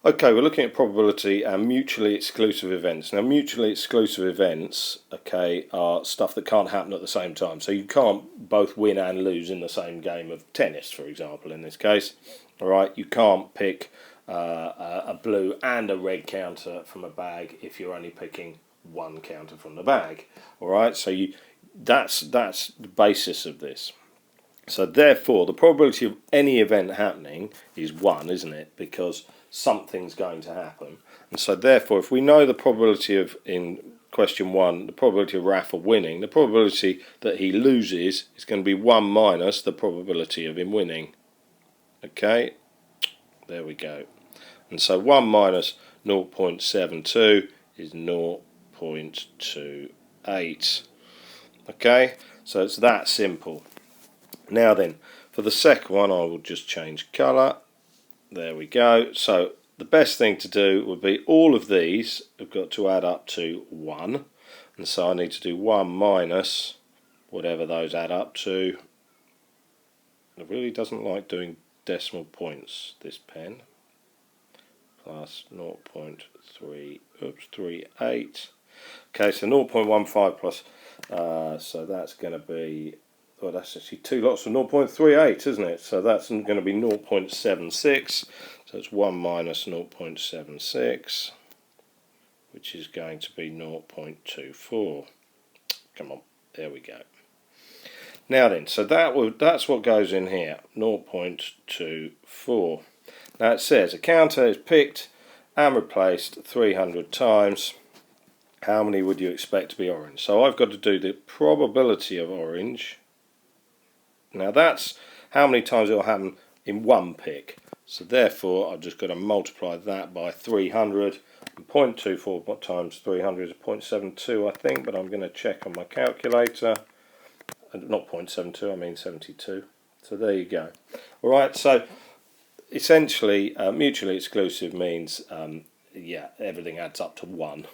Okay, we're looking at probability and mutually exclusive events. Now, mutually exclusive events, okay, are stuff that can't happen at the same time. So you can't both win and lose in the same game of tennis, for example, in this case. All right, you can't pick a blue and a red counter from a bag if you're only picking one counter from the bag. All right, so that's the basis of this. So therefore, the probability of any event happening is 1, isn't it? Because something's going to happen. And so therefore, if we know the probability of, in question 1, the probability of Rafa winning, the probability that he loses is going to be 1 minus the probability of him winning. Okay, there we go. And so 1 minus 0.72 is 0.28. Okay, so it's that simple. Now then, for the second one, I will just change colour. There we go. So the best thing to do would be all of these have got to add up to 1. And so I need to do 1 minus whatever those add up to. It really doesn't like doing decimal points, this pen. Plus 0.38. Okay, so 0.15 plus, so that's going to be, well, that's actually 2 lots of 0.38, isn't it? So that's going to be 0.76. So it's 1 minus 0.76, which is going to be 0.24. Come on, there we go. Now then, so that's what goes in here, 0.24. Now it says a counter is picked and replaced 300 times. How many would you expect to be orange? So I've got to do the probability of orange. Now that's how many times it will happen in one pick. So therefore I've just got to multiply that by 300. And 0.24 times 300 is 0.72 I think, but I'm going to check on my calculator. Not 0.72, I mean 72. So there you go. Alright, so essentially mutually exclusive means yeah, everything adds up to 1.